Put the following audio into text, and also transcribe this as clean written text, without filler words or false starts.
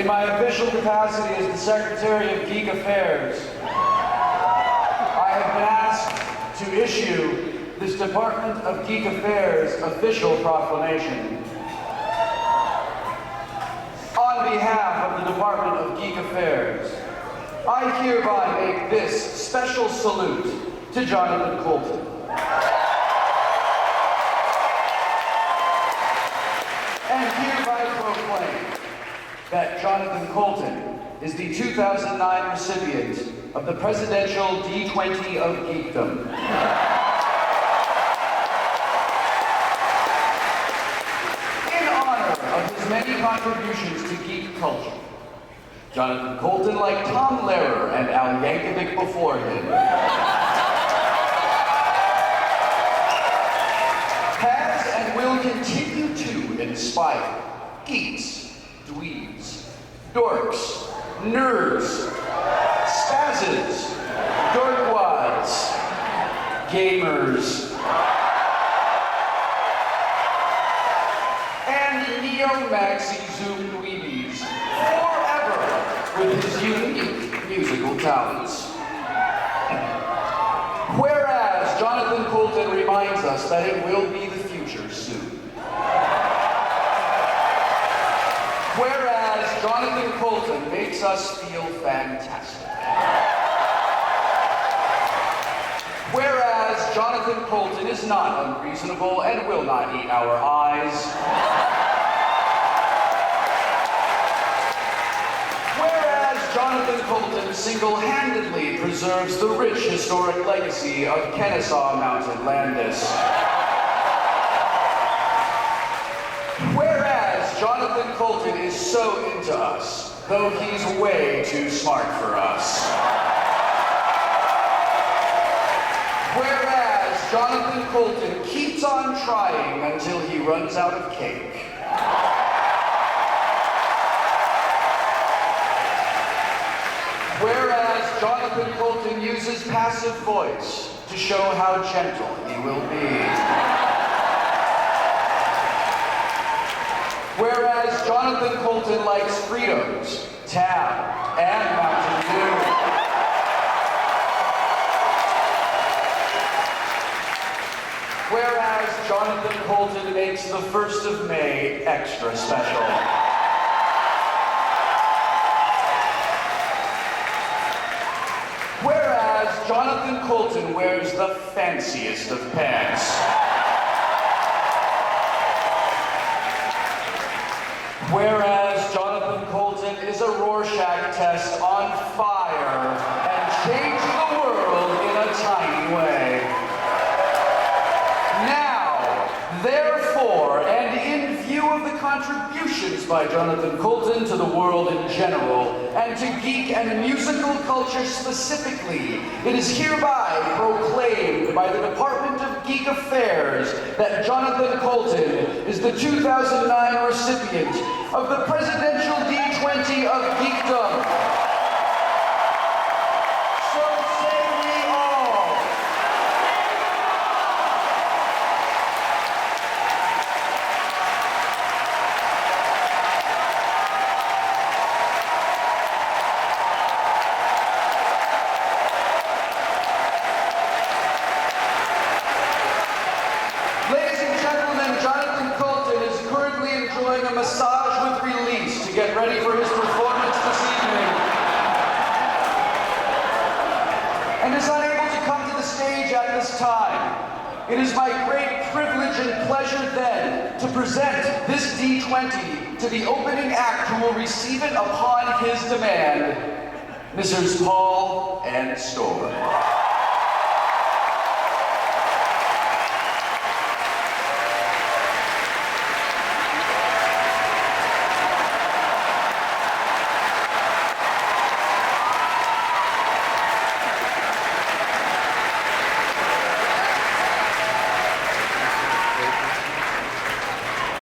In my official capacity as the Secretary of Geek Affairs, I have been asked to issue this Department of Geek Affairs official proclamation. On behalf of the Department of Geek Affairs, I hereby make this special salute to Jonathan Coulton. And hereby proclaim that Jonathan Coulton is the 2009 recipient of the Presidential D20 of Geekdom. In honor of his many contributions to geek culture, Jonathan Coulton, like Tom Lehrer and Al Yankovic before him, has and will continue to inspire geeks, dweebs, dorks, nerds, spazzes, dorkwads, gamers, and neo-maxi Zoom dweebies forever with his unique musical talents. Whereas Jonathan Coulton reminds us that it will be the future soon. Whereas Jonathan Coulton makes us feel fantastic. Whereas Jonathan Coulton is not unreasonable and will not eat our eyes. Whereas Jonathan Coulton single-handedly preserves the rich historic legacy of Kennesaw Mountain Landis. Whereas Jonathan Coulton is so into us, though he's way too smart for us. Whereas Jonathan Coulton keeps on trying until he runs out of cake. Whereas Jonathan Coulton uses passive voice to show how gentle he will be. Whereas Jonathan Coulton likes Fritos, Tab, and Mountain Dew. Whereas Jonathan Coulton makes the 1st of May extra special. Whereas Jonathan Coulton wears the fanciest of pants. Whereas Jonathan Coulton is a Rorschach test on fire and changing the world in a tiny way. Now, therefore, and in view of the contributions by Jonathan Coulton to the world in general, and to geek and musical culture specifically, it is hereby proclaimed by the Department of Geek Affairs that Jonathan Coulton is the 2009 recipient of the Presidential D20 of Geekdom. So say we all. Ladies and gentlemen, Jonathan Coulton is currently enjoying a massage with release to get ready for his performance this evening. And is unable to come to the stage at this time. It is my great privilege and pleasure then to present this D20 to the opening act who will receive it upon his demand, Messrs. Paul and Storr.